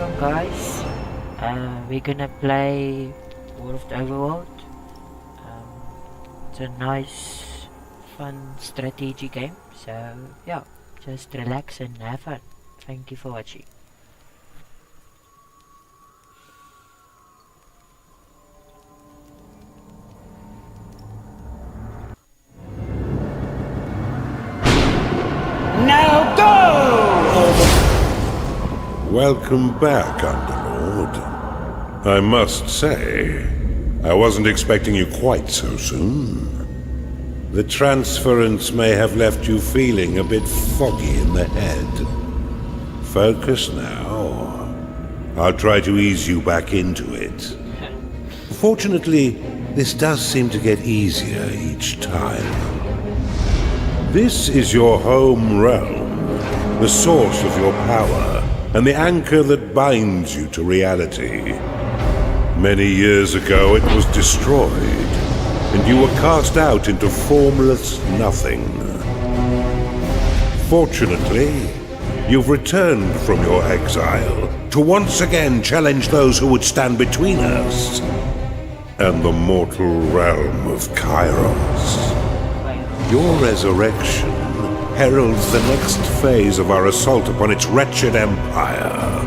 welcome guys. We're gonna play World of the Overworld. It's a nice, fun strategy game. So yeah, just relax and have fun. Thank you for watching. Now go! Welcome back, Underlord. I must say, I wasn't expecting you quite so soon. The transference may have left you feeling a bit foggy in the head. Focus now. I'll try to ease you back into it. Fortunately, this does seem to get easier each time. This is your home realm, the source of your power, and the anchor that binds you to reality. Many years ago it was destroyed, and you were cast out into formless nothing. Fortunately, you've returned from your exile to once again challenge those who would stand between us and the mortal realm of Kairos. Your resurrection heralds the next phase of our assault upon its wretched empire,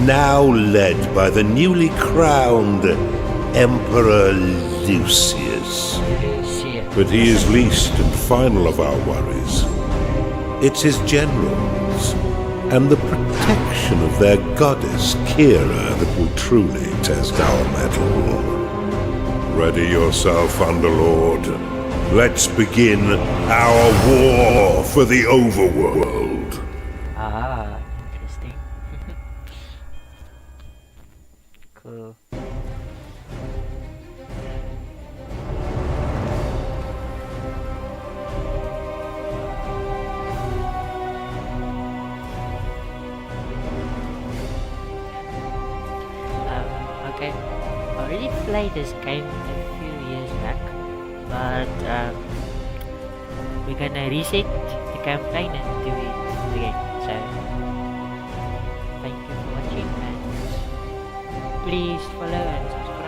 now led by the newly crowned Emperor Lucius. But he is least and final of our worries. It's his generals and the protection of their goddess Kira that will truly test our mettle. Ready yourself, Underlord. Let's begin our war for the Overworld. Ah, interesting. Cool. Okay. I already played this game a few years back. But we're gonna reset the campaign and do it again. So thank you for watching and please follow and subscribe.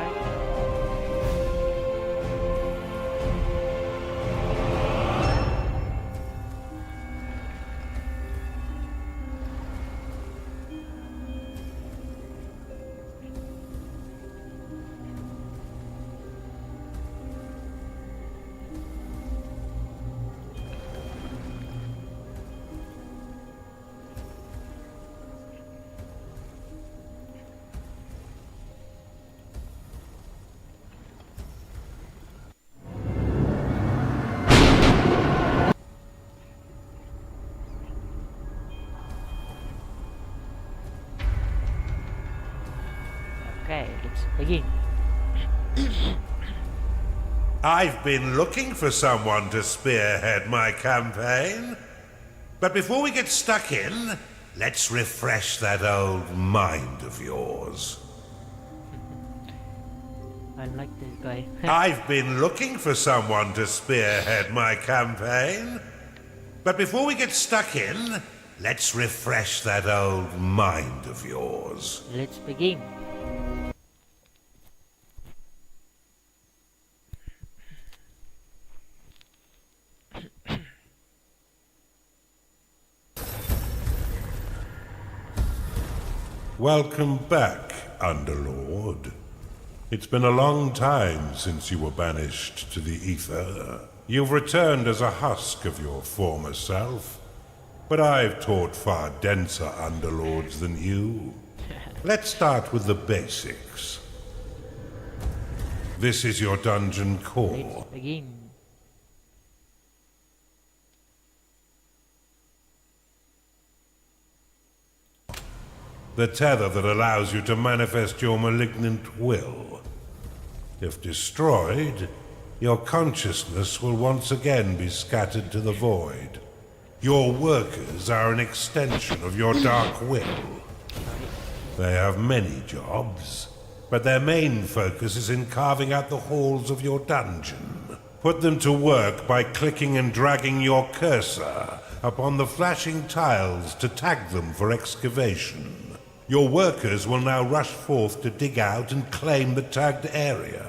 Okay, let's begin. I've been looking for someone to spearhead my campaign. But before we get stuck in, let's refresh that old mind of yours. I like this guy. I've been looking for someone to spearhead my campaign. But before we get stuck in, let's refresh that old mind of yours. Let's begin. Welcome back, Underlord. It's been a long time since you were banished to the ether. You've returned as a husk of your former self, but I've taught far denser Underlords than you. Let's start with the basics. This is your dungeon core. Let's begin. The tether that allows you to manifest your malignant will. If destroyed, your consciousness will once again be scattered to the void. Your workers are an extension of your dark will. They have many jobs, but their main focus is in carving out the halls of your dungeon. Put them to work by clicking and dragging your cursor upon the flashing tiles to tag them for excavation. Your workers will now rush forth to dig out and claim the tagged area.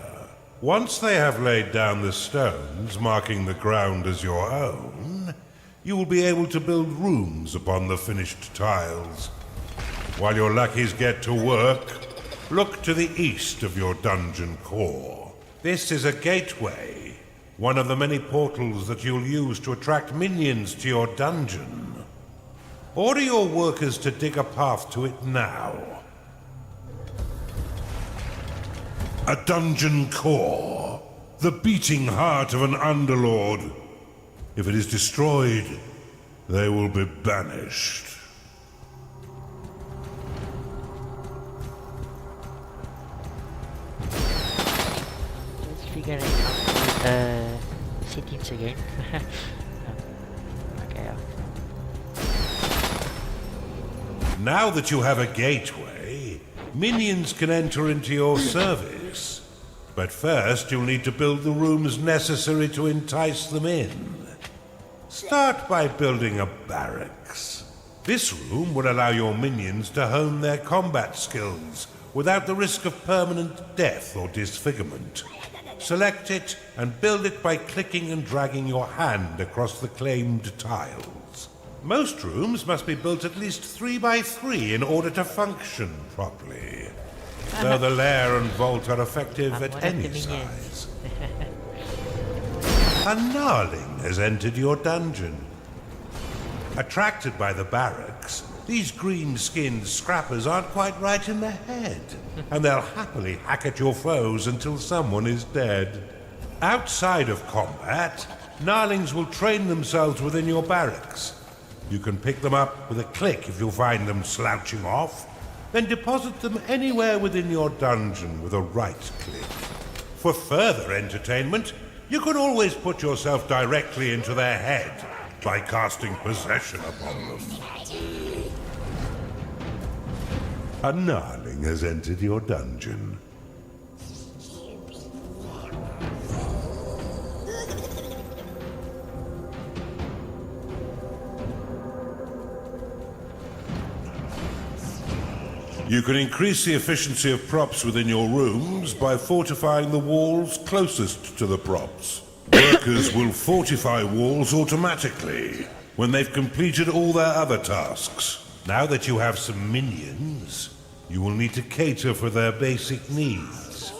Once they have laid down the stones, marking the ground as your own, you will be able to build rooms upon the finished tiles. While your lackeys get to work, look to the east of your dungeon core. This is a gateway, one of the many portals that you'll use to attract minions to your dungeon. Order your workers to dig a path to it now. A dungeon core, the beating heart of an underlord. If it is destroyed, they will be banished. Just figuring out the settings again. Okay. Now that you have a gateway, minions can enter into your service. But first, you'll need to build the rooms necessary to entice them in. Start by building a barracks. This room will allow your minions to hone their combat skills without the risk of permanent death or disfigurement. Select it and build it by clicking and dragging your hand across the claimed tiles. Most rooms must be built at least 3 by 3 in order to function properly. Though the lair and vault are effective at any size. A gnarling has entered your dungeon. Attracted by the barracks, these green-skinned scrappers aren't quite right in the head, and they'll happily hack at your foes until someone is dead. Outside of combat, gnarlings will train themselves within your barracks. You can pick them up with a click if you find them slouching off, then deposit them anywhere within your dungeon with a right click. For further entertainment, you can always put yourself directly into their head by casting possession upon them. A gnarling has entered your dungeon. You can increase the efficiency of props within your rooms by fortifying the walls closest to the props. Workers will fortify walls automatically when they've completed all their other tasks. Now that you have some minions, you will need to cater for their basic needs.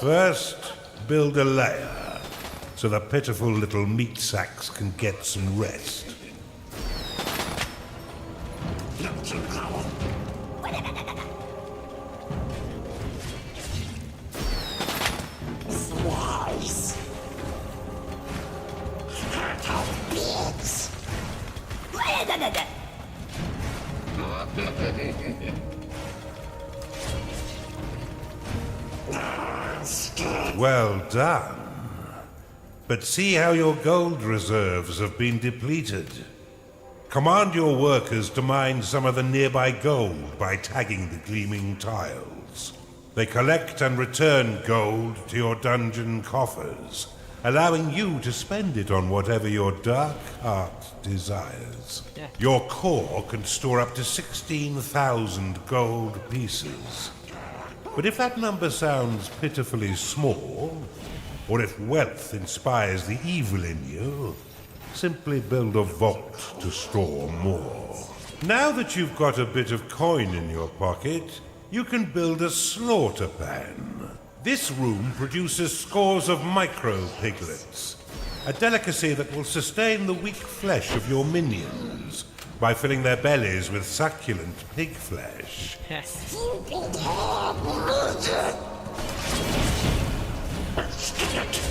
First, build a lair, so the pitiful little meat sacks can get some rest. Well done. But see how your gold reserves have been depleted. Command your workers to mine some of the nearby gold by tagging the gleaming tiles. They collect and return gold to your dungeon coffers, allowing you to spend it on whatever your dark heart desires. Your core can store up to 16,000 gold pieces. But if that number sounds pitifully small, or if wealth inspires the evil in you, simply build a vault to store more. Now that you've got a bit of coin in your pocket, you can build a slaughter pan. This room produces scores of micro-piglets, a delicacy that will sustain the weak flesh of your minions by filling their bellies with succulent pig flesh.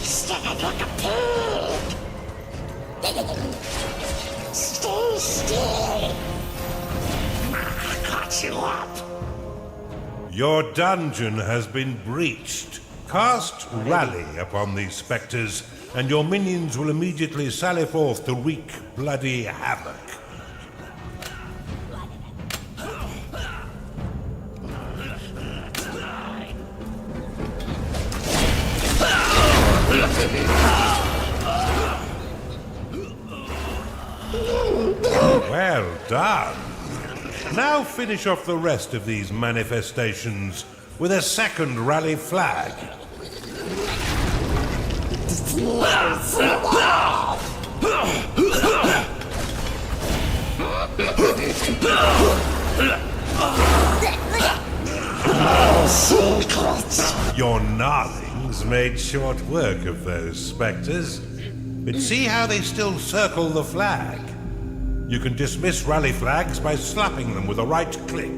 Stand like a pig! Stay still! I got you up! Your dungeon has been breached. Cast Rally upon these spectres, and your minions will immediately sally forth to wreak bloody havoc. Well done. Now finish off the rest of these manifestations with a second rally flag. Your gnarlings made short work of those spectres, but see how they still circle the flag. You can dismiss rally flags by slapping them with a right click.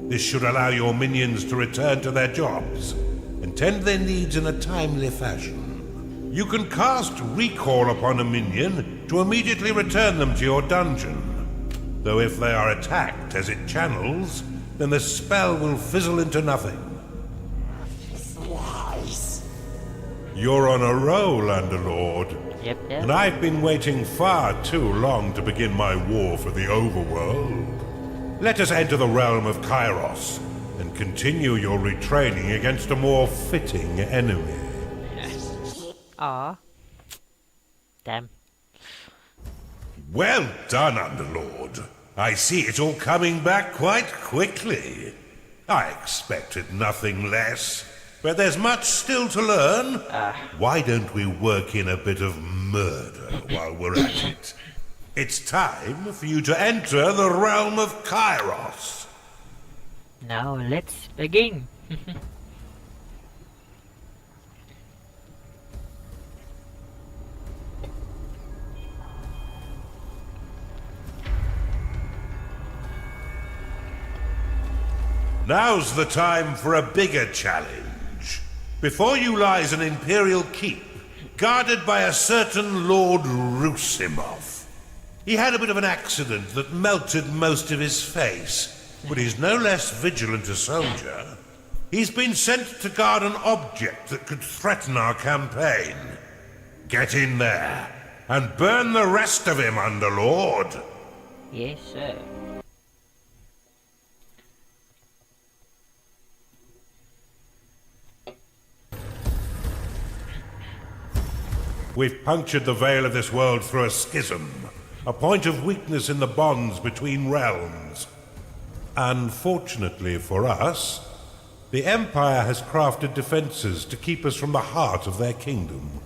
This should allow your minions to return to their jobs and tend their needs in a timely fashion. You can cast Recall upon a minion to immediately return them to your dungeon, though if they are attacked as it channels, then the spell will fizzle into nothing. You're on a roll, Underlord. Yep. And I've been waiting far too long to begin my war for the Overworld. Let us enter the realm of Kairos and continue your retraining against a more fitting enemy. Aw. Damn. Well done, Underlord. I see it all coming back quite quickly. I expected nothing less. But there's much still to learn. Why don't we work in a bit of murder while we're at it? It's time for you to enter the realm of Kairos. Now let's begin. Now's the time for a bigger challenge. Before you lies an Imperial keep, guarded by a certain Lord Rusimov. He had a bit of an accident that melted most of his face, but he's no less vigilant a soldier. He's been sent to guard an object that could threaten our campaign. Get in there, and burn the rest of him, Underlord. Yes, sir. We've punctured the veil of this world through a schism, a point of weakness in the bonds between realms. Unfortunately for us, the Empire has crafted defenses to keep us from the heart of their kingdom.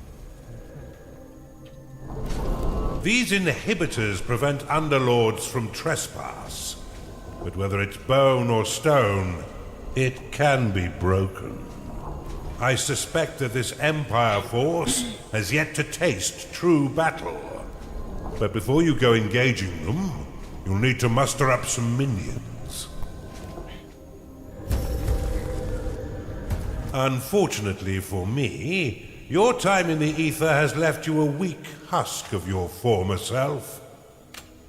These inhibitors prevent Underlords from trespass, but whether it's bone or stone, it can be broken. I suspect that this Empire force has yet to taste true battle. But before you go engaging them, you'll need to muster up some minions. Unfortunately for me, your time in the ether has left you a weak husk of your former self.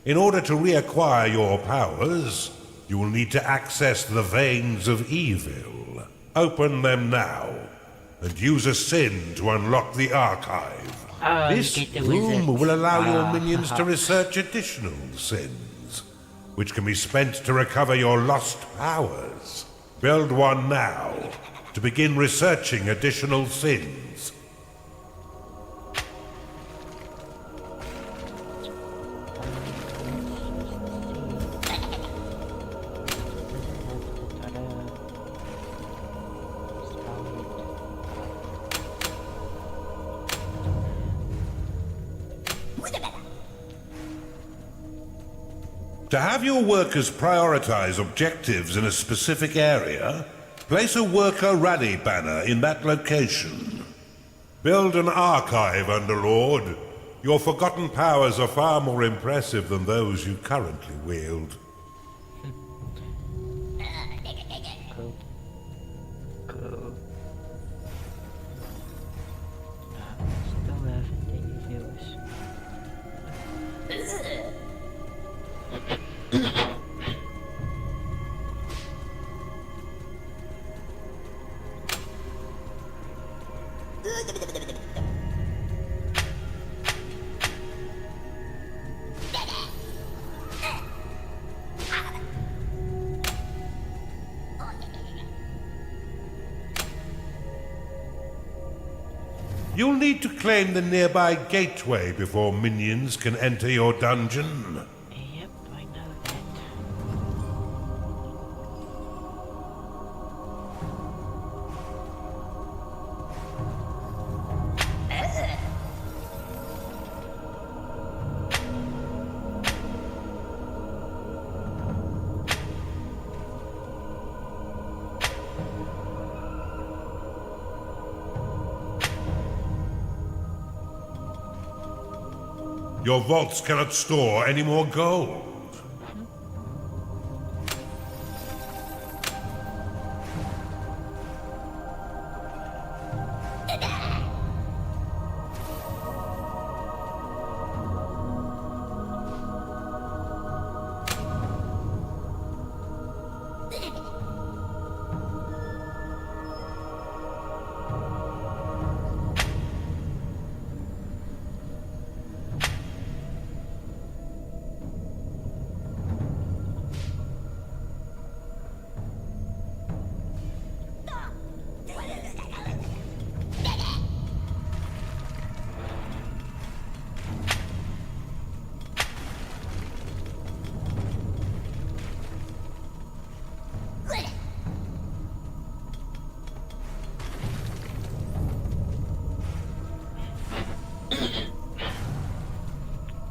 In order to reacquire your powers, you will need to access the veins of evil. Open them now, and use a sin to unlock the archive. This room will allow your minions to research additional sins, which can be spent to recover your lost powers. Build one now, to begin researching additional sins. To have your workers prioritize objectives in a specific area, place a worker rally banner in that location. Build an archive, Underlord. Your forgotten powers are far more impressive than those you currently wield. Cool. Cool. Still haven't any viewers. You'll need to claim the nearby gateway before minions can enter your dungeon. Yep, I know that. Your vaults cannot store any more gold.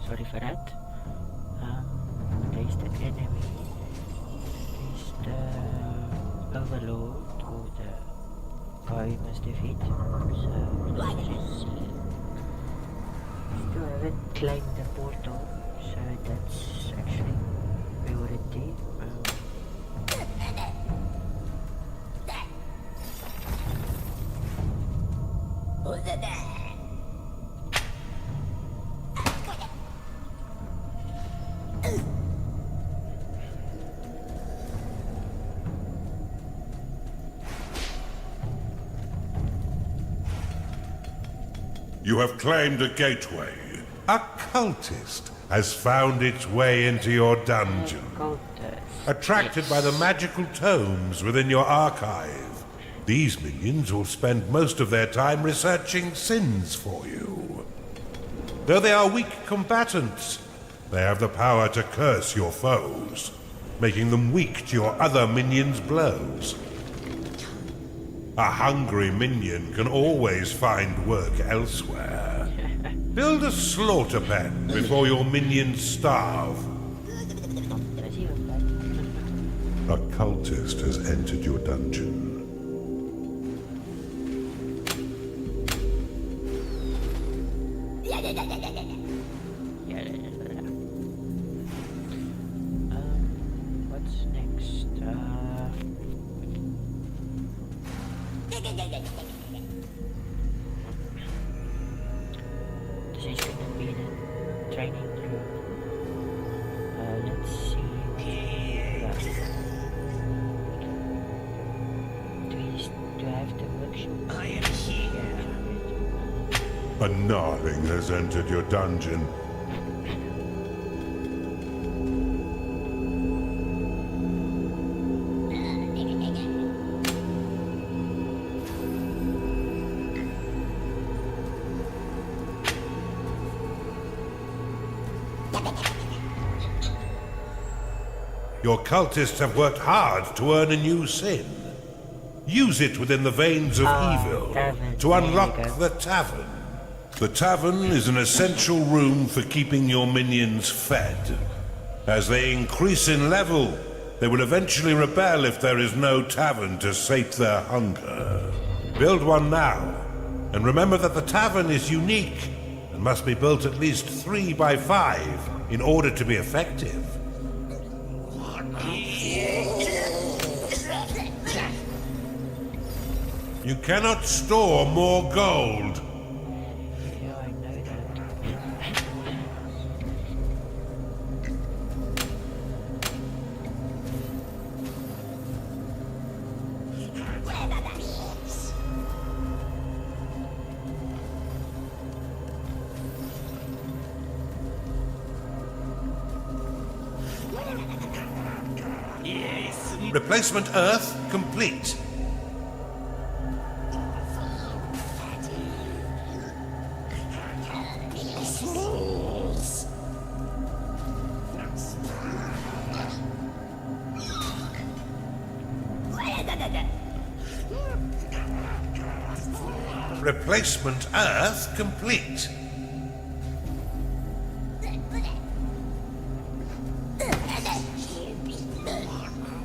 Sorry for that. There's the enemy. There's the Overlord or the guy we must defeat. So let's just see. Still haven't climbed the portal, so that's actually priority. You have claimed a gateway. A cultist has found its way into your dungeon. Attracted by the magical tomes within your archive, these minions will spend most of their time researching sins for you. Though they are weak combatants, they have the power to curse your foes, making them weak to your other minions' blows. A hungry minion can always find work elsewhere. Build a slaughter pen before your minions starve. A cultist has entered your dungeon. What's next? This is gonna be the training room. Let's see. Do I have the workshop? I am here. A gnarling has entered your dungeon. Your cultists have worked hard to earn a new sin. Use it within the veins of evil tavern. to unlock the tavern. The tavern is an essential room for keeping your minions fed. As they increase in level, they will eventually rebel if there is no tavern to sate their hunger. Build one now, and remember that the tavern is unique and must be built at least 3 by 5 in order to be effective. You cannot store more gold. Yeah, I know that. Yes. Replacement Earth complete. Replacement Earth complete.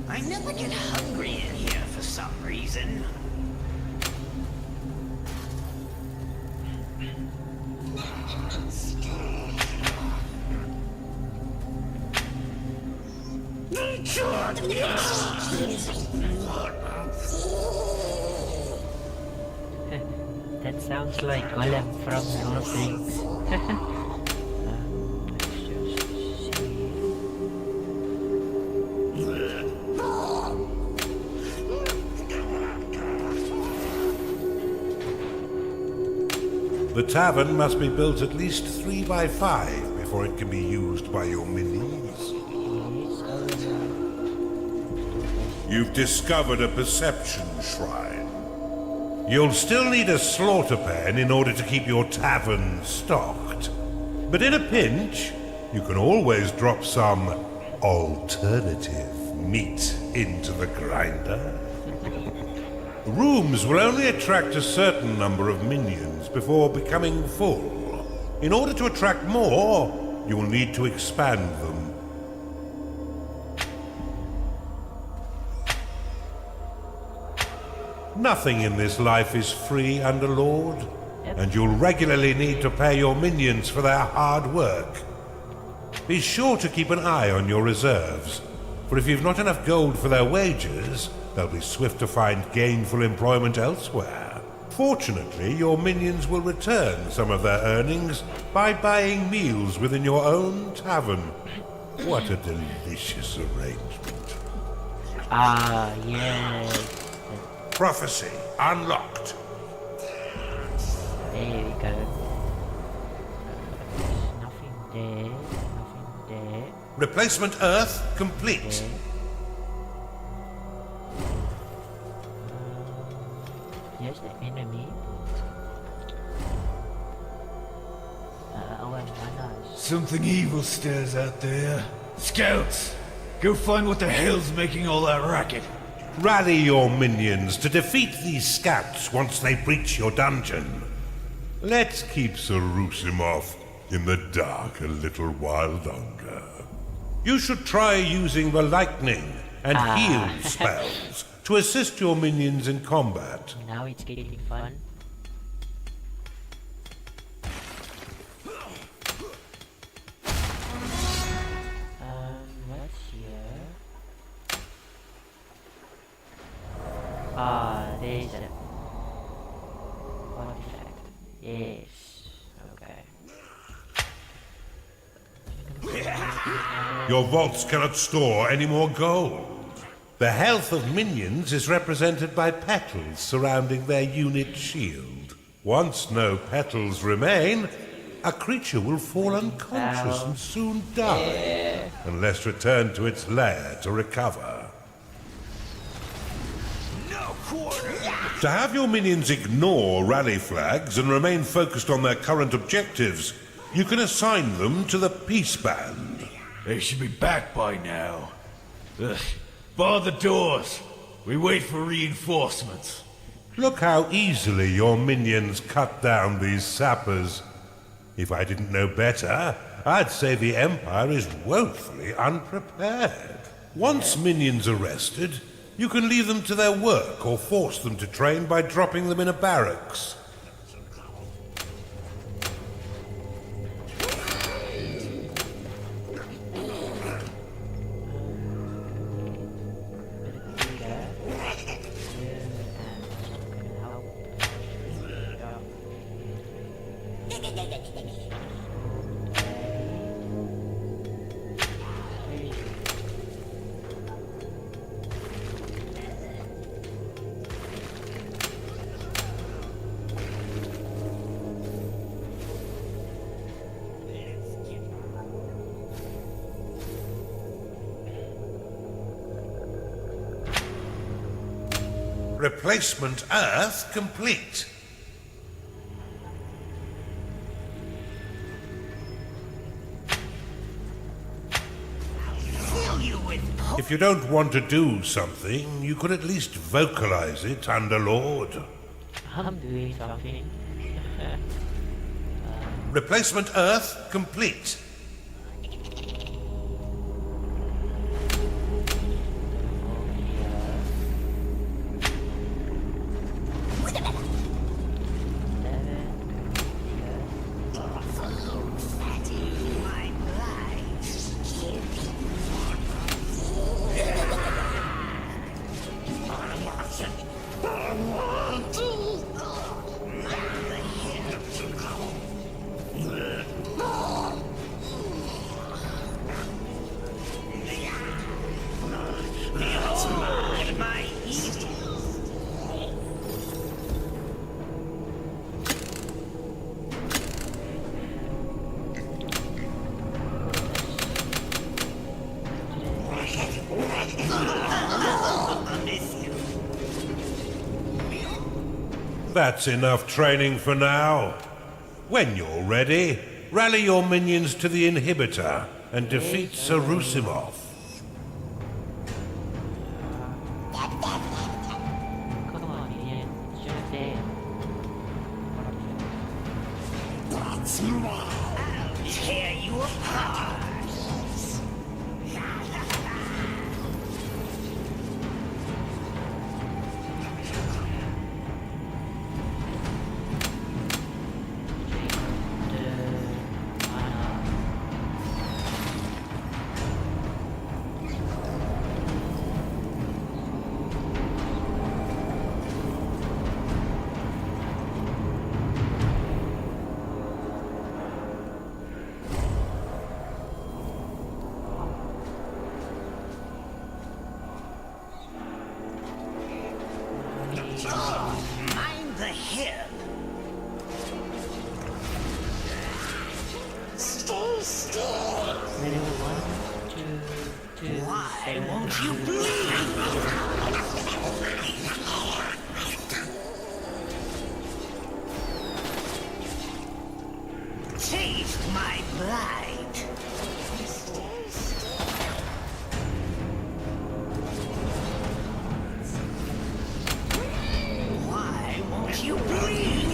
I never get hungry in here for some reason. That sounds like Golem from Lord of the Rings. The tavern must be built at least 3 by 5 before it can be used by your minions. You've discovered a perception shrine. You'll still need a slaughter pen in order to keep your tavern stocked. But in a pinch, you can always drop some alternative meat into the grinder. Rooms will only attract a certain number of minions before becoming full. In order to attract more, you will need to expand them. Nothing in this life is free, Underlord, and you'll regularly need to pay your minions for their hard work. Be sure to keep an eye on your reserves, for if you've not enough gold for their wages, they'll be swift to find gainful employment elsewhere. Fortunately, your minions will return some of their earnings by buying meals within your own tavern. What a delicious arrangement. Ah, yes. Prophecy unlocked. There we go. There's nothing there. Nothing there. Replacement Earth complete. There. Here's the enemy. Something evil stirs out there. Scouts, go find what the hell's making all that racket. Rally your minions to defeat these scouts once they breach your dungeon. Let's keep Sarusimov in the dark a little while longer. You should try using the lightning and heal spells to assist your minions in combat. Now it's getting fun. What's here? Ah, there's a artifact. Yes. Okay. Your vaults cannot store any more gold. The health of minions is represented by petals surrounding their unit shield. Once no petals remain, a creature will fall unconscious and soon die, unless returned to its lair to recover. To have your minions ignore rally flags and remain focused on their current objectives, you can assign them to the Peace Band. They should be back by now. Ugh. Bar the doors. We wait for reinforcements. Look how easily your minions cut down these sappers. If I didn't know better, I'd say the Empire is woefully unprepared. Once minions are rested, you can leave them to their work or force them to train by dropping them in a barracks. Replacement Earth complete. If you don't want to do something, you could at least vocalize it, Underlord. I'm doing something. Replacement Earth complete. That's enough training for now. When you're ready, rally your minions to the inhibitor and defeat Sarusimov. Come on, Ian. Shoot them. I'll tear you apart. Mind the hill. Stay still. Ready, 1, 2, 2. Why won't you bleed? Taste my blight. Why won't you bleed?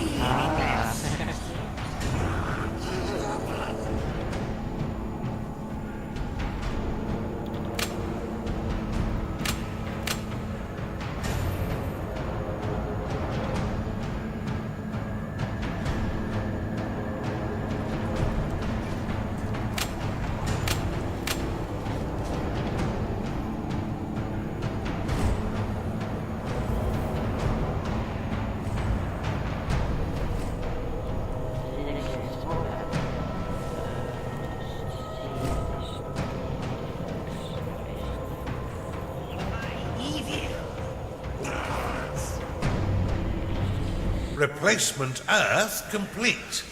Replacement Earth complete.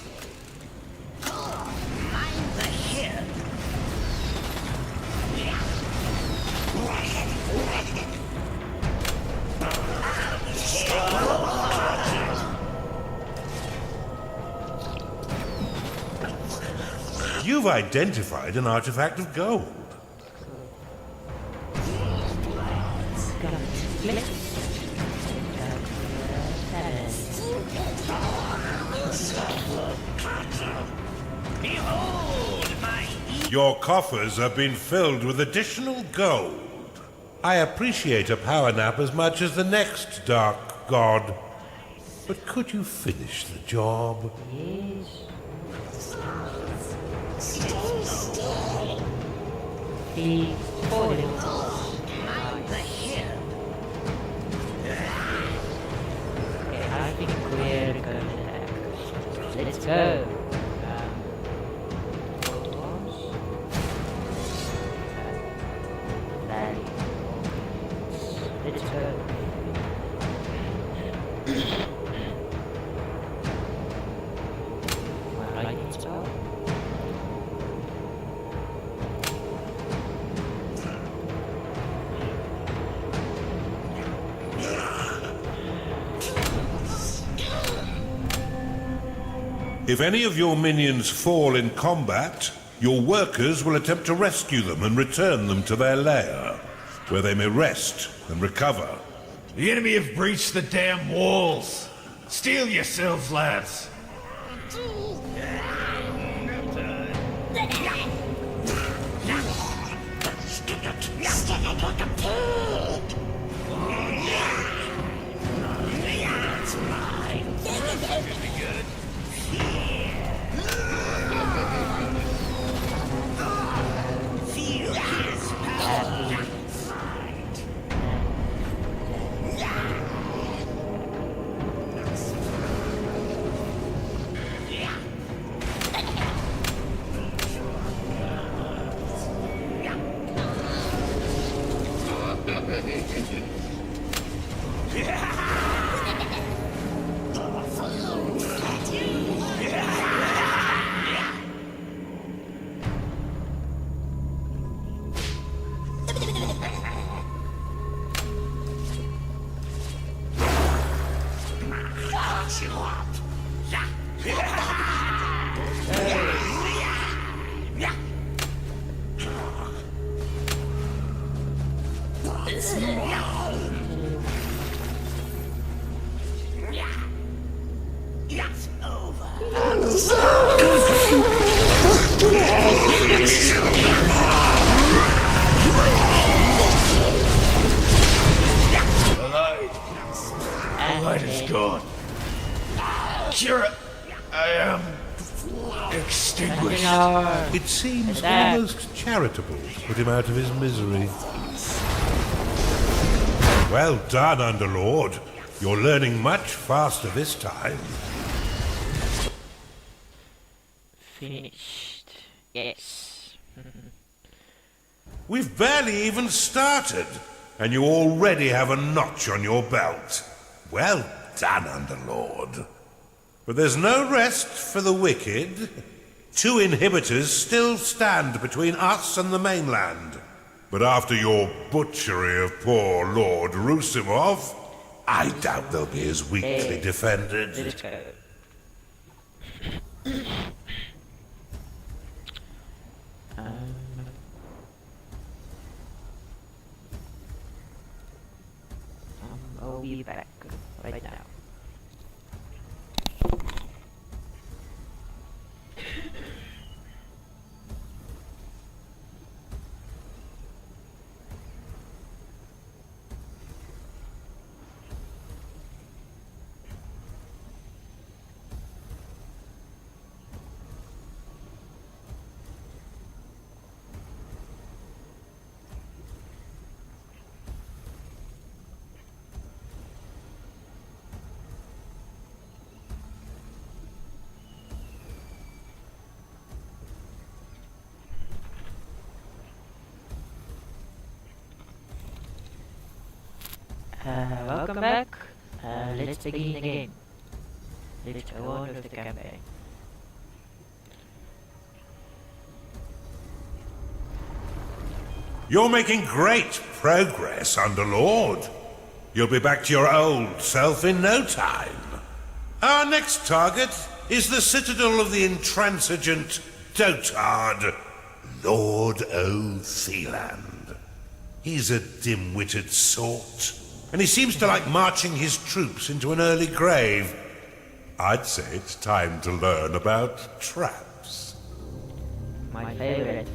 Mind the hill. You've identified an artifact of gold. Behold my Your coffers have been filled with additional gold. I appreciate a power nap as much as the next dark god. But could you finish the job? Yes. The foil. mind the hill. Okay, I think we're gonna. Let's go. Photos. Valley. Let's go. My lightning spell. If any of your minions fall in combat, your workers will attempt to rescue them and return them to their lair, where they may rest and recover. The enemy have breached the damn walls. Steel yourselves, lads. Feel his power. you up. It's over. The light is gone. Kira, I am extinguished. No. It seems That- almost charitable to put him out of his misery. Well done, Underlord. You're learning much faster this time. Finished. Yes. We've barely even started, and you already have a notch on your belt. Well done, Underlord. But there's no rest for the wicked. 2 inhibitors still stand between us and the mainland. But after your butchery of poor Lord Rusimov, I doubt they'll be as weakly defended. Let's go. I'll be back right now. Welcome back. Let's begin again. Let's go on with the campaign. You're making great progress, Underlord. You'll be back to your old self in no time. Our next target is the citadel of the intransigent dotard, Lord O'Theland. He's a dim-witted sort, and he seems to like marching his troops into an early grave. I'd say it's time to learn about traps. My favorite.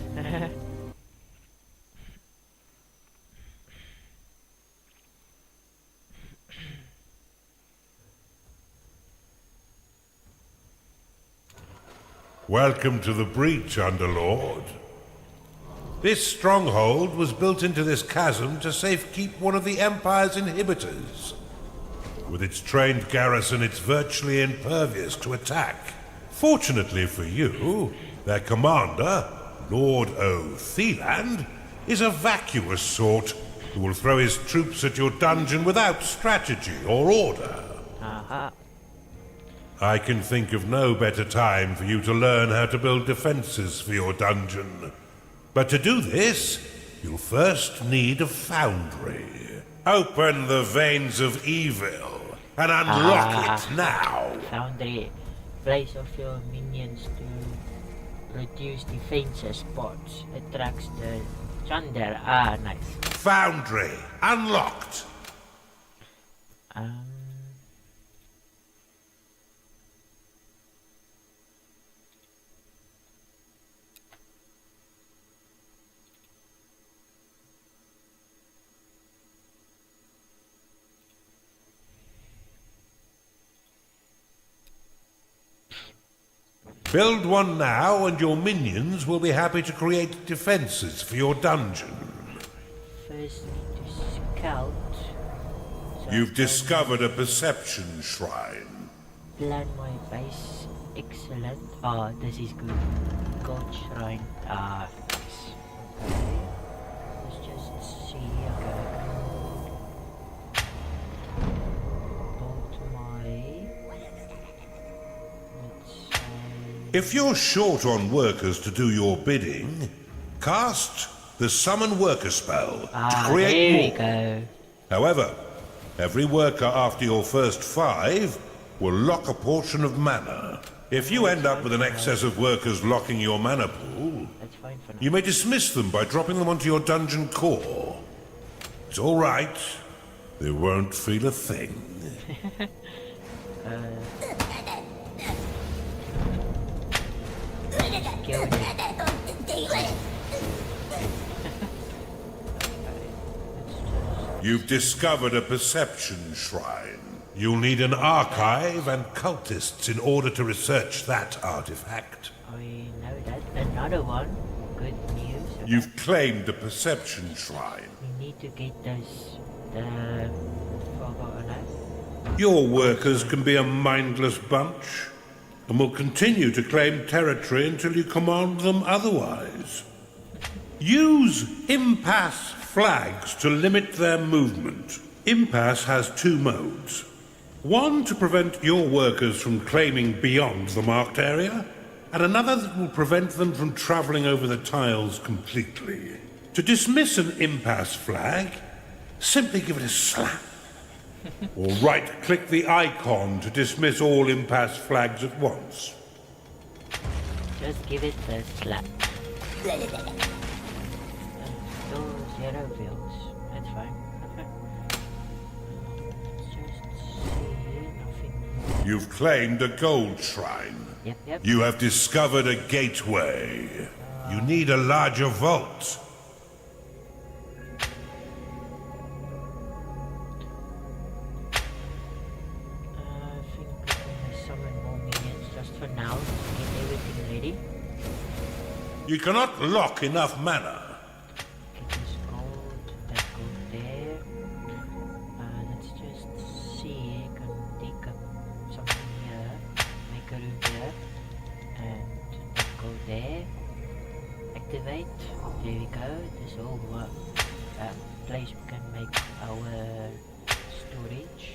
Welcome to the breach, Underlord. This stronghold was built into this chasm to safekeep one of the Empire's inhibitors. With its trained garrison, it's virtually impervious to attack. Fortunately for you, their commander, Lord O'Theland, is a vacuous sort who will throw his troops at your dungeon without strategy or order. Aha. I can think of no better time for you to learn how to build defenses for your dungeon. But to do this, you'll first need a foundry. Open the veins of evil and unlock it now. Foundry. Place of your minions to reduce defenses spots. Attracts the Chunder. Ah, nice. Foundry unlocked. Build one now, and your minions will be happy to create defenses for your dungeon. First need to scout. So You've discovered a perception shrine. Plan my base. Excellent. Ah, this is good. God shrine. Ah, nice. Okay. Let's just see. Okay. Not my. Let's say. If you're short on workers to do your bidding, cast the Summon Worker spell to create there we more. go. However, every worker after your first 5 will lock a portion of mana. If you end up with an excess of workers locking your mana pool, That's fine for now. you may dismiss them by dropping them onto your dungeon core. It's all right. They won't feel a thing. Kill it. You've discovered a perception shrine. You'll need an archive and cultists in order to research that artifact. We know that. Another one. Good news. Okay. You've claimed a perception shrine. We need to get those. The forgotten. Your workers can be a mindless bunch, and will continue to claim territory until you command them otherwise. Use impasse flags to limit their movement. Impasse has two modes. One to prevent your workers from claiming beyond the marked area, and another that will prevent them from travelling over the tiles completely. To dismiss an impasse flag, simply give it a slap. Or right-click the icon to dismiss all impasse flags at once. Just give it a slap. Still 0 bills. That's fine. Just see nothing. You've claimed a gold shrine. Yep. You have discovered a gateway. You need a larger vault. I think I'm gonna summon more minions just for now to get everything ready. You cannot lock enough mana. Get this gold, that gold there. Let's just see. I can take up something here, make a room here, and that go there. Activate. There we go. This whole place we can make our storage.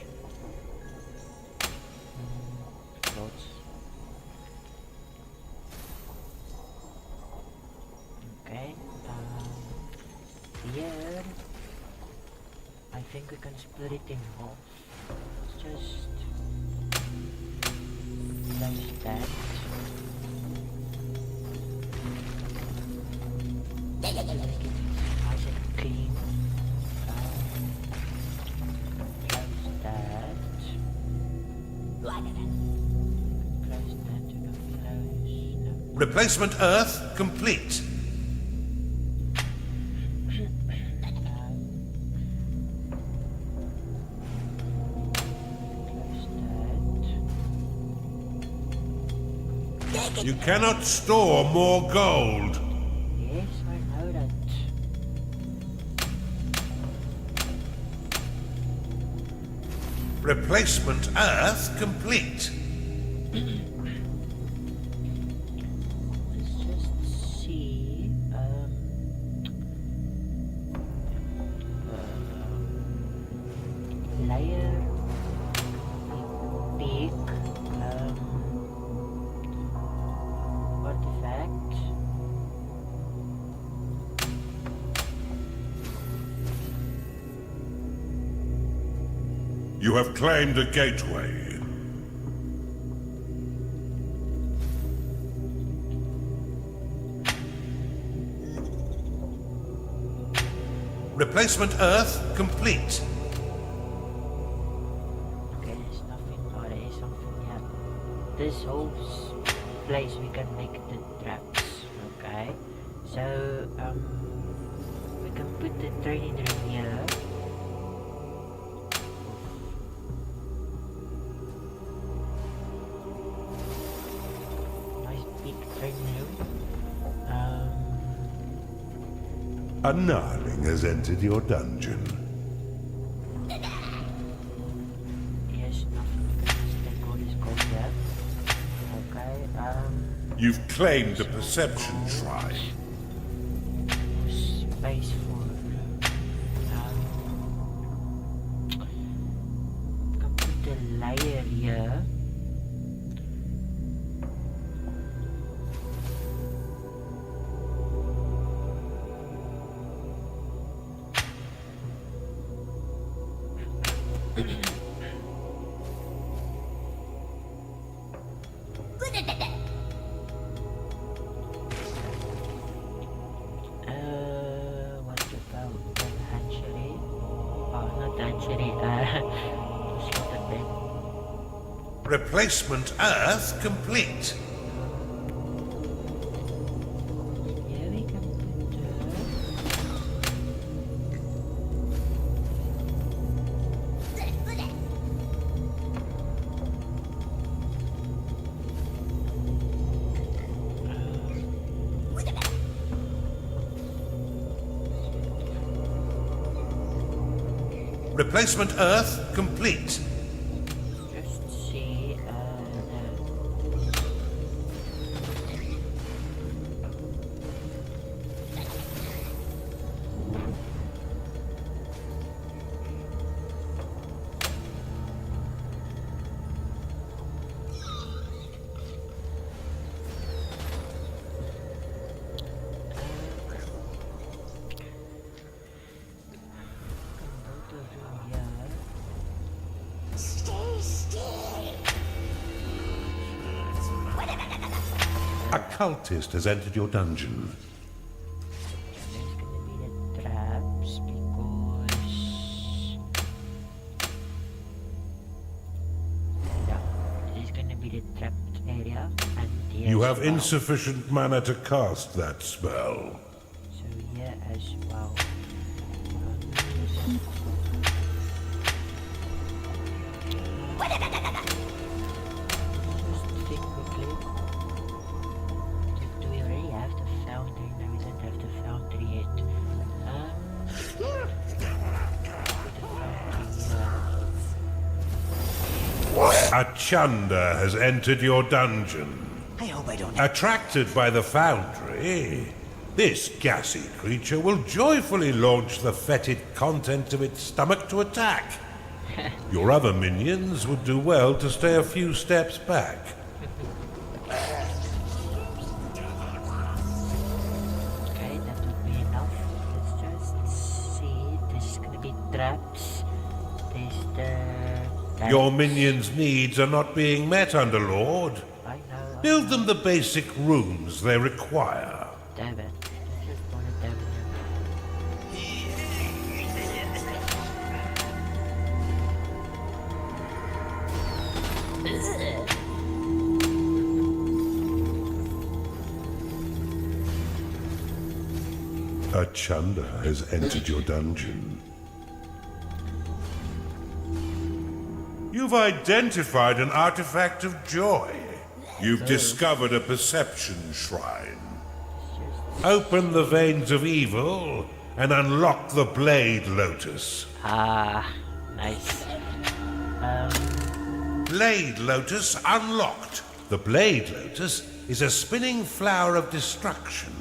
Lots. Okay. Here, I think we can split it in half. Let's just place that. Make it nice and clean. Close that. Close that. We can close. No. Replacement Earth complete. You cannot store more gold. Yes, I know that. Replacement Earth complete. Let's just see. Layer. Big. Artifact. You have claimed a gateway. Replacement Earth complete. Okay, there's nothing. Oh, there is something here. This whole place we can make the traps. Okay, so we can put the training room here. Nice big training room. A gnarling has entered your dungeon. Yes, nothing. We can just take all this gold here. Okay. You've claimed a perception shrine. Space for can put a layer here. Replacement Earth complete. Yeah, we can put Replacement Earth complete. just see Stay still. A cultist has entered your dungeon. there's gonna be the traps because yeah, there's gonna be the trapped area and the You have well. insufficient mana to cast that spell. So yeah, as well. Just think quickly. Do we already have the foundry? No, we don't have the foundry yet. Put the foundry here. A Chanda has entered your dungeon. I hope I don't. Attracted by the foundry, this gassy creature will joyfully launch the fetid contents of its stomach to attack. Your other minions would do well to stay a few steps back. Okay, that would be enough. Let's just see. There's gonna be traps. There's the... Your minions' needs are not being met, Underlord. I know. Build them the basic rooms they require. Damn it. I just wanted damn it. A Chanda has entered your dungeon. You've identified an artifact of joy. You've discovered a perception shrine. Open the veins of evil and unlock the Blade Lotus. Ah, nice. Blade Lotus unlocked. The Blade Lotus is a spinning flower of destruction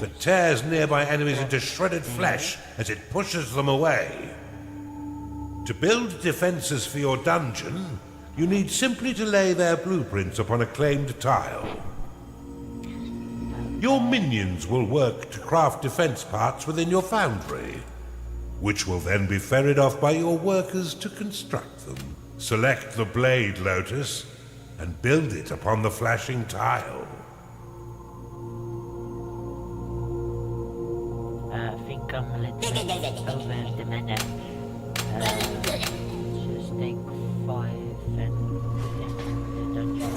that tears nearby enemies into shredded flesh as it pushes them away. To build defenses for your dungeon, you need simply to lay their blueprints upon a claimed tile. Your minions will work to craft defense parts within your foundry, which will then be ferried off by your workers to construct them. Select the Blade Lotus and build it upon the flashing tile. I think I'm a little over the mana. Just take 5 and put it in the dungeon.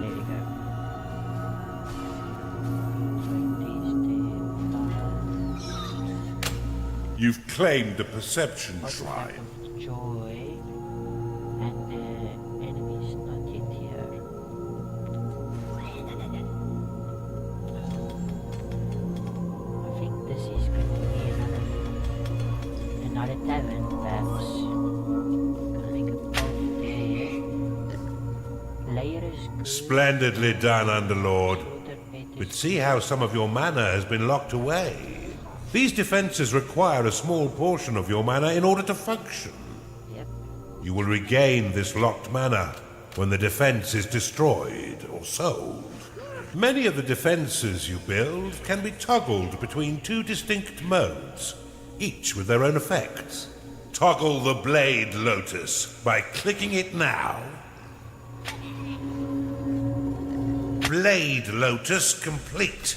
There we go. You've claimed a perception shrine. Of joy, and the enemy's not yet here. I think this is going to be another tavern, perhaps. Gonna make a boat there. Layers. Splendidly done, Underlord. But see how some of your mana has been locked away. These defenses require a small portion of your mana in order to function. Yep. You will regain this locked mana when the defense is destroyed or sold. Many of the defenses you build can be toggled between 2 distinct modes, each with their own effects. Toggle the Blade Lotus by clicking it now. Blade Lotus complete.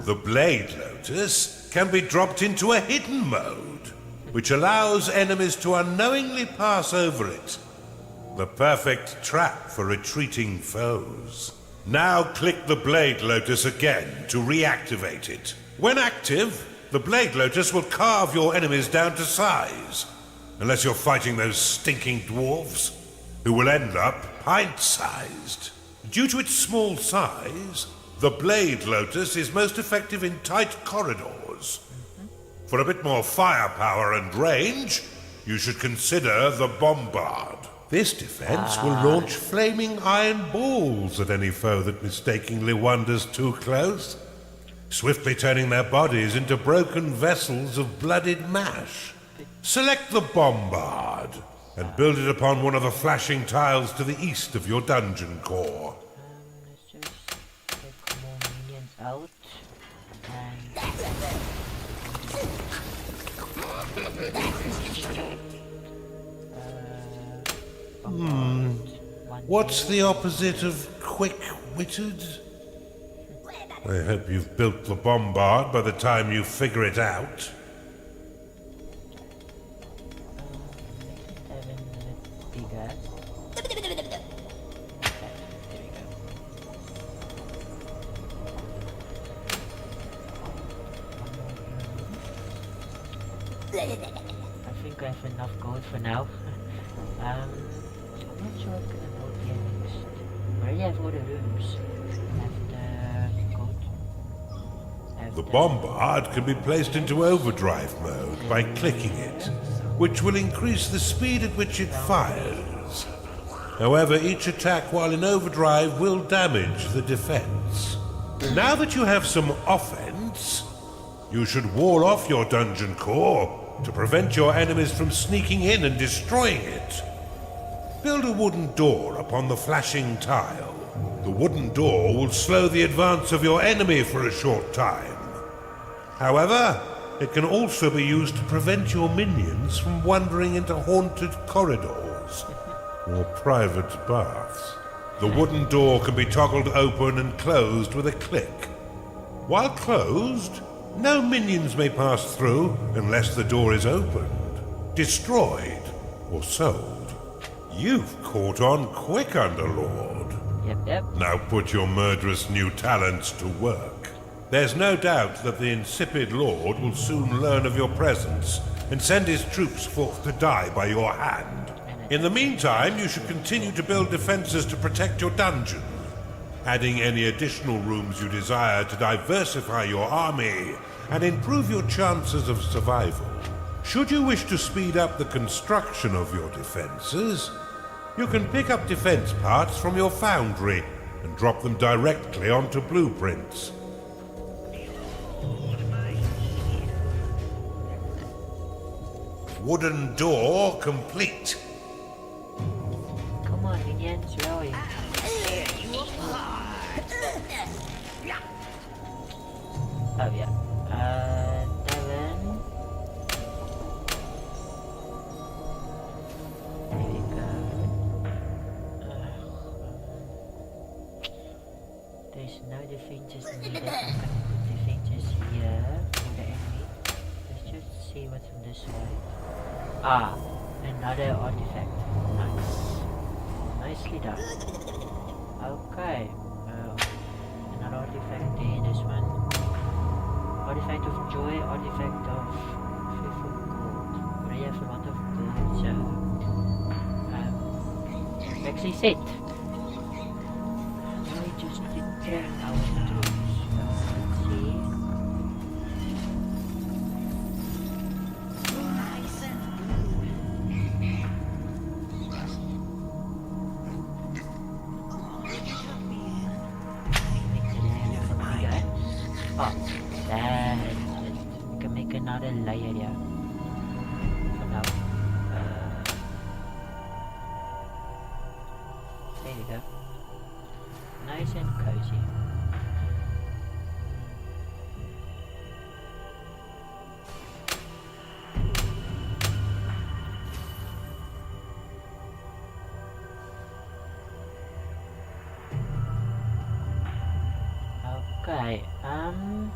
The Blade Lotus can be dropped into a hidden mode, which allows enemies to unknowingly pass over it. The perfect trap for retreating foes. Now click the Blade Lotus again to reactivate it. When active, the Blade Lotus will carve your enemies down to size, unless you're fighting those stinking dwarves, who will end up pint-sized. Due to its small size, the Blade Lotus is most effective in tight corridors. For a bit more firepower and range, you should consider the Bombard. This defense will launch flaming iron balls at any foe that mistakenly wanders too close, swiftly turning their bodies into broken vessels of blooded mash. Select the Bombard and build it upon one of the flashing tiles to the east of your dungeon core. Let's just take more minions out. What's the opposite of quick-witted? I hope you've built the Bombard by the time you figure it out. Bigger. I think I have enough gold for now. I'm not sure what kind of build here next. I already have all the rooms. I have the gold. The Bombard can be placed into overdrive mode by clicking it, which will increase the speed at which it fires. However, each attack while in overdrive will damage the defense. Now that you have some offense, you should wall off your dungeon core to prevent your enemies from sneaking in and destroying it. Build a wooden door upon the flashing tile. The wooden door will slow the advance of your enemy for a short time. However, it can also be used to prevent your minions from wandering into haunted corridors or private baths. The wooden door can be toggled open and closed with a click. While closed, no minions may pass through unless the door is opened, destroyed, or sold. You've caught on quick, Underlord. Yep. Now put your murderous new talents to work. There's no doubt that the insipid Lord will soon learn of your presence and send his troops forth to die by your hand. In the meantime, you should continue to build defenses to protect your dungeon, adding any additional rooms you desire to diversify your army and improve your chances of survival. Should you wish to speed up the construction of your defenses, you can pick up defense parts from your foundry and drop them directly onto blueprints. Wooden door complete. Come on, minions, where are you? Oh yeah. Devin. There we go. There's no defenses needed. I'm gonna put defenses here for the enemy. Let's just see what's on this side. Ah, another artifact. Nice. Nicely done. Okay. Another artifact there. This one. Artifact of joy, artifact of fearful gold. We have a lot of gold, so actually set. We just return our troops. Let's see. Oh, that's it. We can make another layer here. For now. There you go. Nice and cozy. Okay, I'm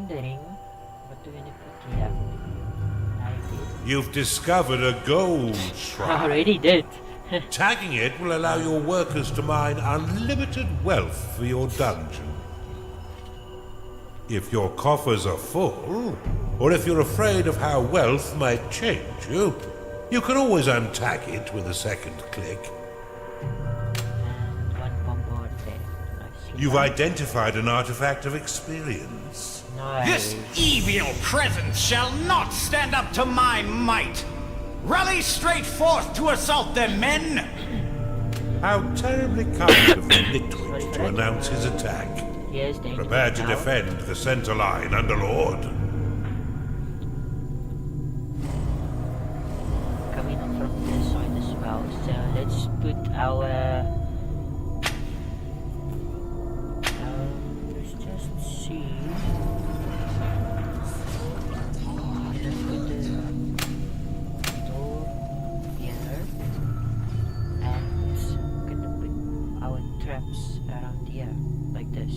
wondering what we're gonna put here. I did. You've discovered a gold I shrine. already did. Tagging it will allow your workers to mine unlimited wealth for your dungeon. If your coffers are full, or if you're afraid of how wealth might change you, you can always untag it with a second click. And one bombard there. Nicely You've done. identified an artifact of experience. This Nice. evil presence shall not stand up to my might. Rally straight forth to assault them, men! How terribly kind of the Nitwit to announce his attack. Yes, thank you. Prepare to Now, defend the center line, Underlord. coming up from this side as well. So let's put our. Let's just see. Let's put the door here, and gonna put our traps around here like this.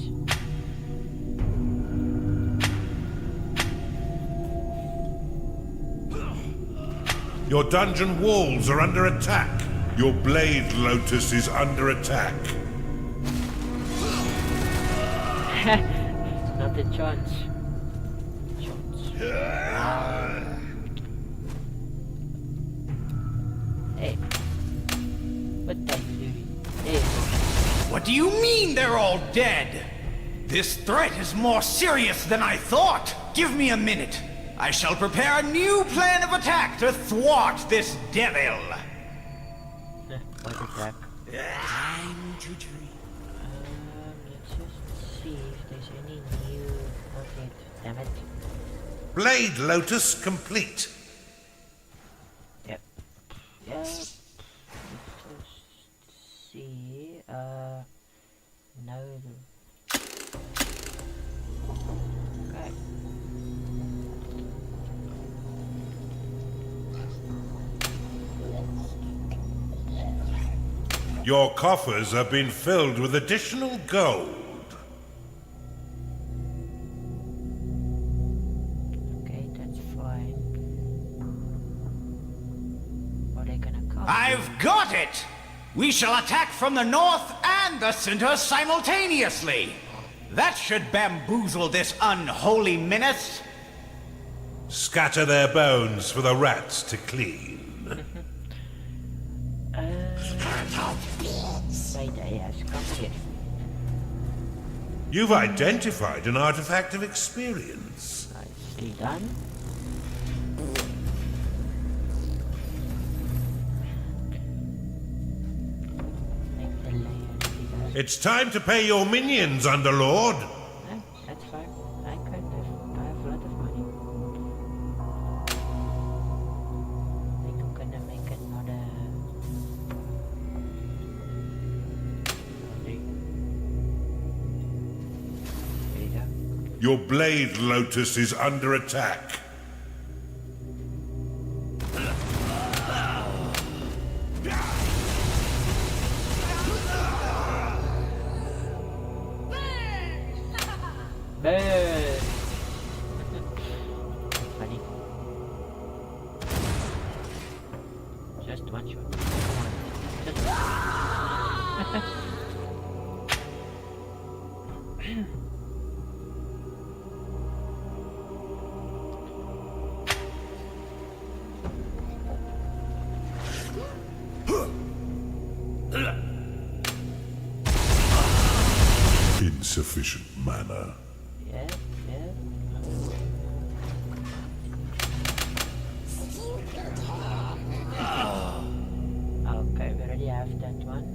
Your dungeon walls are under attack. Your blade lotus is under attack. Not a chance. Hey. What are you doing? Hey. What do you mean they're all dead? This threat is more serious than I thought. Give me a minute. I shall prepare a new plan of attack to thwart this devil. What attack? Time to dream. Let's just see if there's any new. Okay, damn it. Blade lotus complete. Yep. Yeah. Let's just see. No. Okay. Your coffers have been filled with additional gold. Okay, that's fine. Are they gonna come? I've got it! We shall attack from the north and the center simultaneously. That should bamboozle this unholy menace. Scatter their bones for the rats to clean. Mayday has come here. You've identified an artifact of experience. Nicely done. Make the layer bigger. It's time to pay your minions, Underlord. No, that's fine. I have a lot of money. I think I'm gonna make another. There you go. Your blade lotus is under attack. Burn! Funny. Just one shot. Come on. Just Insufficient mana. yeah, yeah. Okay, we already have that one.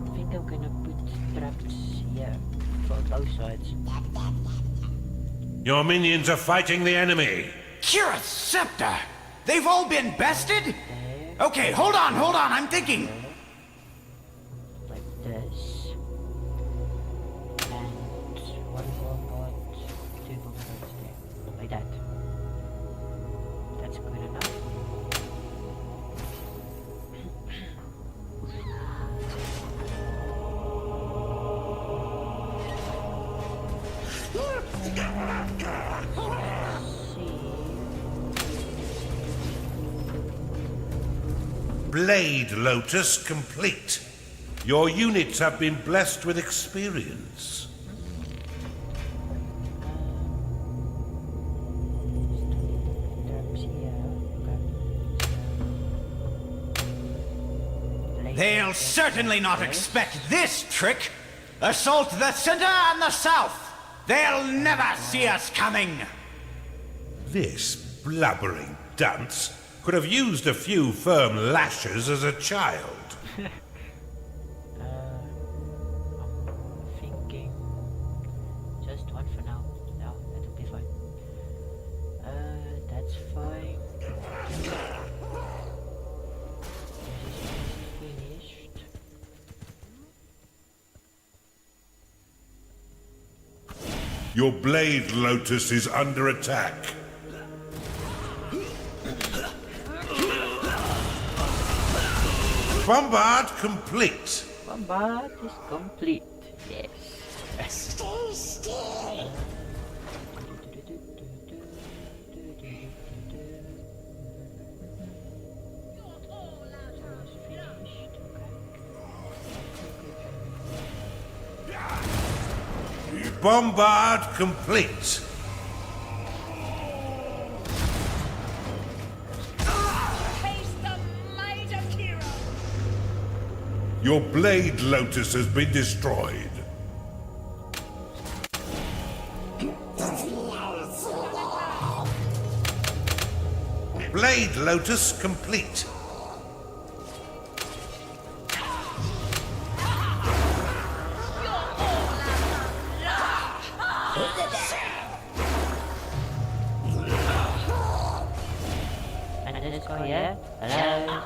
I think I'm gonna put traps here for both sides. Your minions are fighting the enemy. Kira's scepter! They've all been bested? There, Okay, hold on, I'm thinking. like this. And one bombard, two bombards there. Like that. That's good enough. Blade Lotus complete. Your units have been blessed with experience. They'll certainly not expect this trick. Assault the center and the south. They'll never see us coming. This blubbering dunce could have used a few firm lashes as a child. I'm thinking just one for now. No, that'll be fine. That's fine. This is finished. Your Blade Lotus is under attack. Bombard complete. Bombard is complete. Yes. Stay still. Bombard complete. Taste the might of Kira. Your Blade Lotus has been destroyed. Blade Lotus complete. And let's go here. Hello.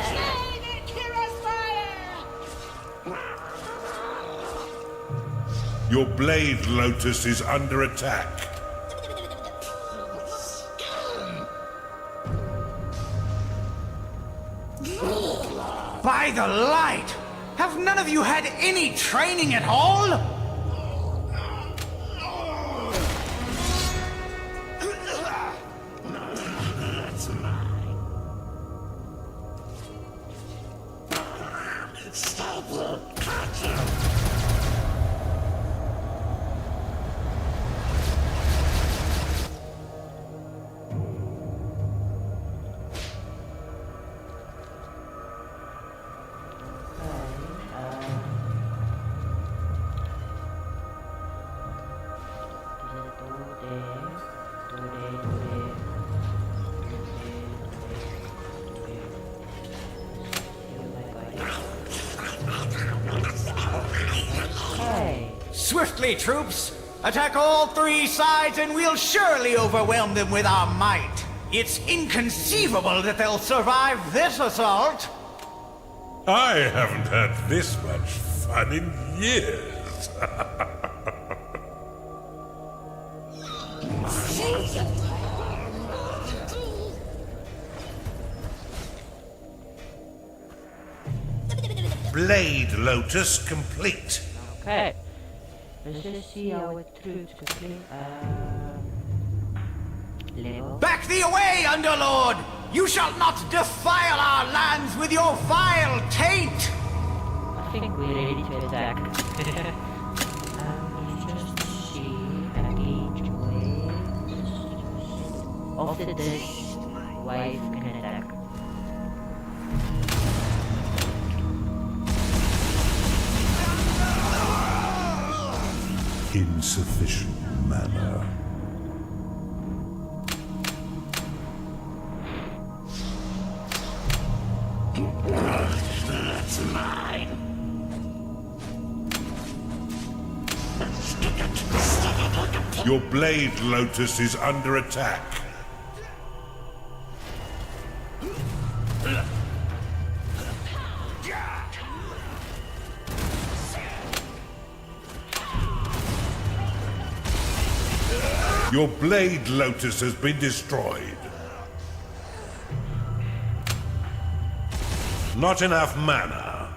Stay the Kira's fire. Your Blade Lotus is under attack. By the light! Have none of you had any training at all? Swiftly, troops! Attack all three sides and we'll surely overwhelm them with our might. It's inconceivable that they'll survive this assault. I haven't had this much fun in years. Blade Lotus complete. Okay. Let's just see our troops complete. Level. Back thee away, Underlord! You shall not defile our lands with your vile taint! I think we're ready to attack. Let's just see. Engage waves. After this, wave can attack. Insufficient mana. That's mine. Your Blade Lotus is under attack. Your Blade Lotus has been destroyed. Not enough mana.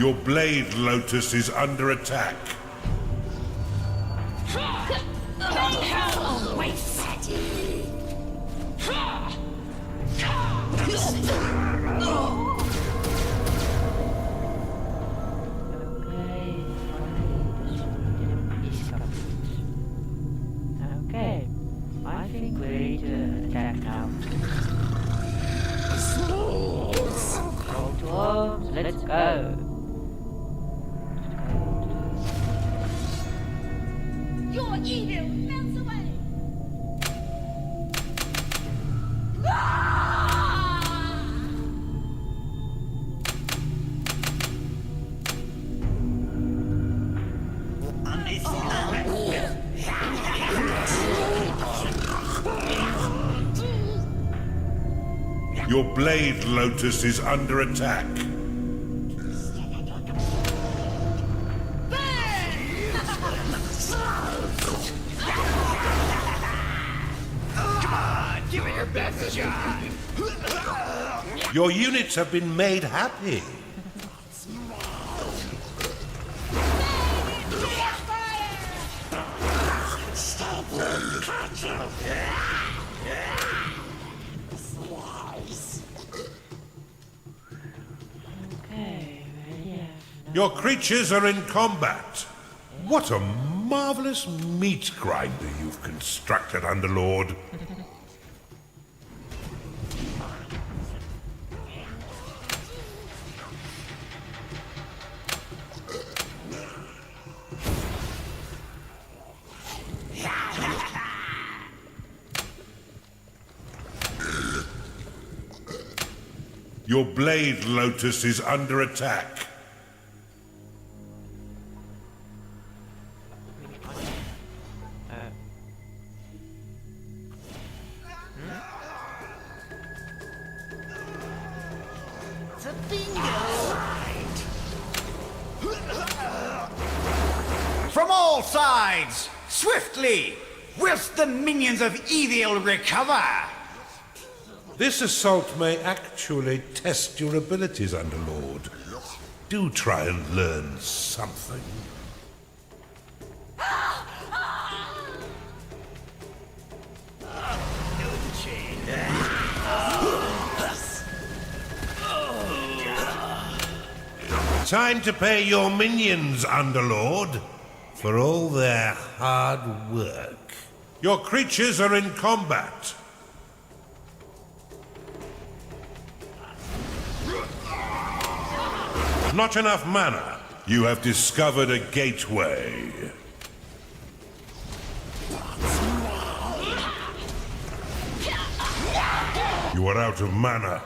Your blade, Lotus, is under attack. Hell awaits. Okay, I think we're ready to attack now. Roll to arms, let's go. Your evil melts away. Your blade, Lotus, is under attack. Give it your best shot! Your units have been made happy. Okay, ready. Your creatures are in combat. What a marvelous meat grinder you've constructed, Underlord. Your blade, Lotus, is under attack. It's a bingo! From all sides, swiftly, whilst the minions of evil recover! This assault may actually test your abilities, Underlord. Do try and learn something. Time to pay your minions, Underlord, for all their hard work. Your creatures are in combat. Not enough mana. You have discovered a gateway. You are out of mana.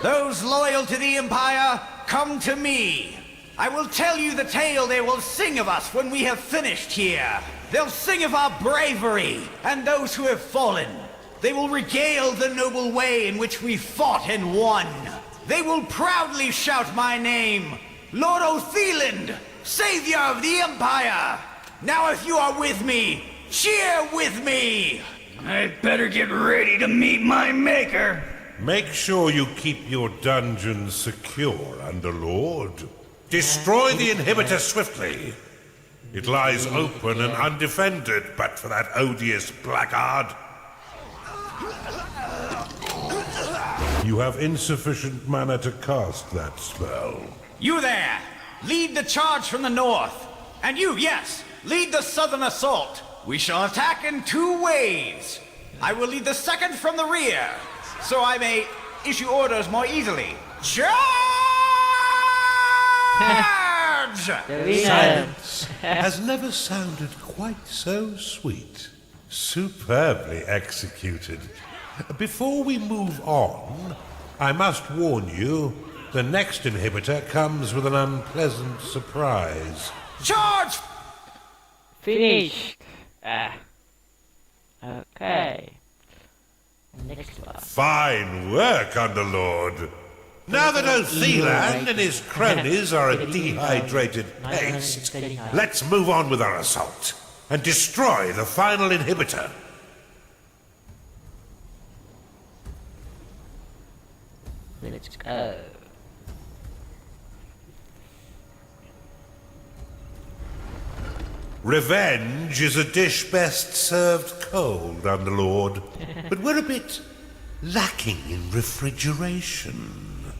Those loyal to the Empire, come to me. I will tell you the tale they will sing of us when we have finished here. They'll sing of our bravery and those who have fallen. They will regale the noble way in which we fought and won. They will proudly shout my name, Lord Otheland, Savior of the Empire. Now if you are with me, cheer with me. I'd better get ready to meet my maker. Make sure you keep your dungeon secure, Underlord. Destroy the inhibitor swiftly. It lies open and undefended, but for that odious blackguard. You have insufficient mana to cast that spell. You there, lead the charge from the north. And you, yes, lead the southern assault. We shall attack in 2 waves. I will lead the second from the rear, so I may issue orders more easily. Charge! Silence has never sounded quite so sweet. Superbly executed. Before we move on, I must warn you, the next inhibitor comes with an unpleasant surprise. Charge! Finished. Okay. Next one. Fine work, Underlord. Now that Otheland and his cronies are a dehydrated paste, let's move on with our assault and destroy the final inhibitor. Let's go. Revenge is a dish best served cold, Underlord. But we're a bit lacking in refrigeration.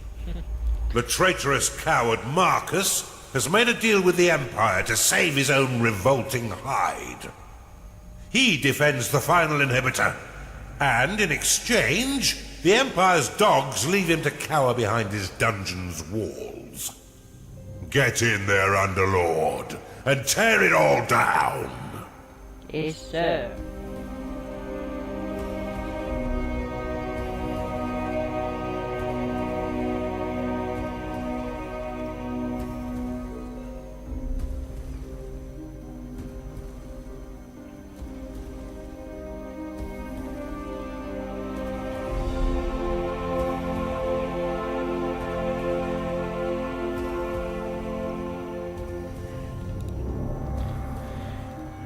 The traitorous coward Marcus has made a deal with the Empire to save his own revolting hide. He defends the final inhibitor, and in exchange, the Empire's dogs leave him to cower behind his dungeon's walls. Get in there, Underlord, and tear it all down! Yes, sir.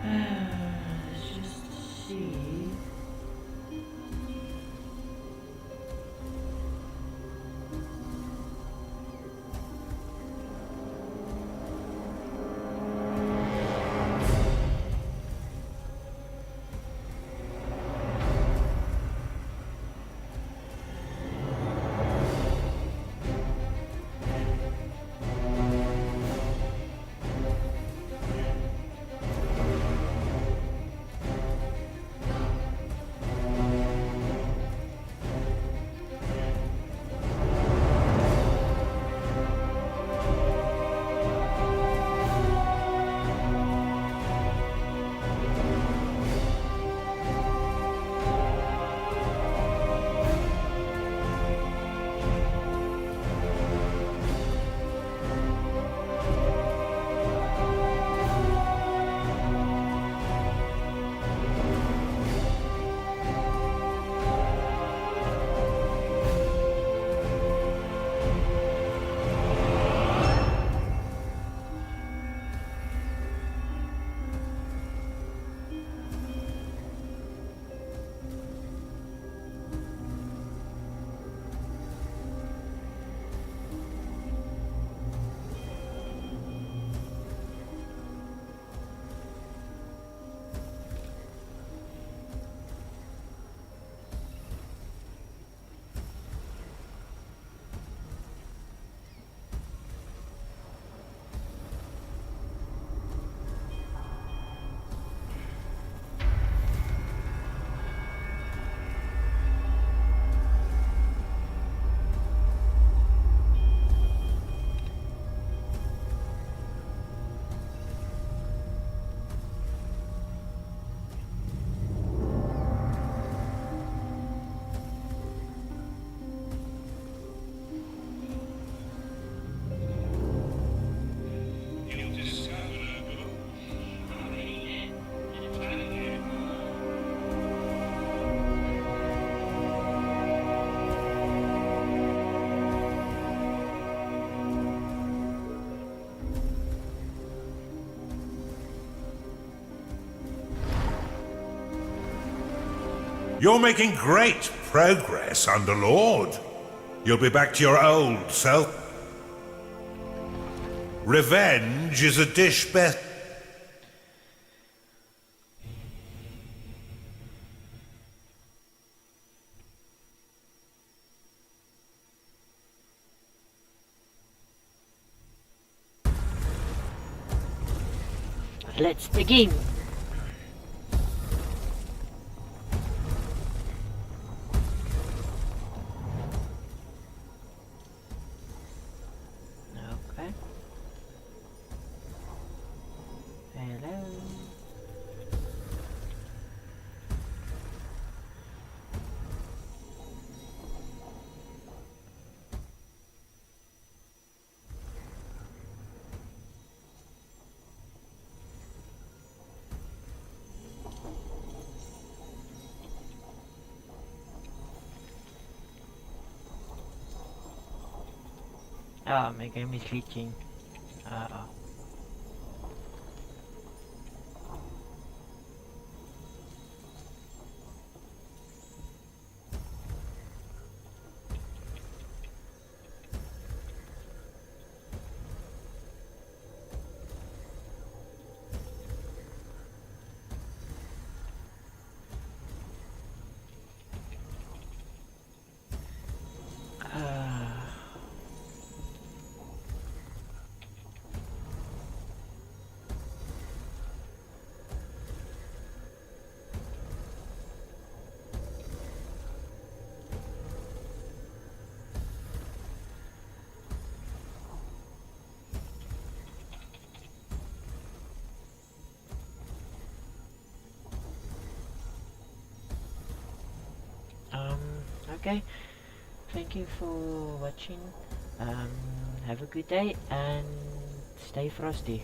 Let's just see. You're making great progress, Underlord. You'll be back to your old self. Revenge is a dish best... Let's begin. Okay. Hello. Ah, my game is glitching. Okay, thank you for watching. Have a good day and stay frosty.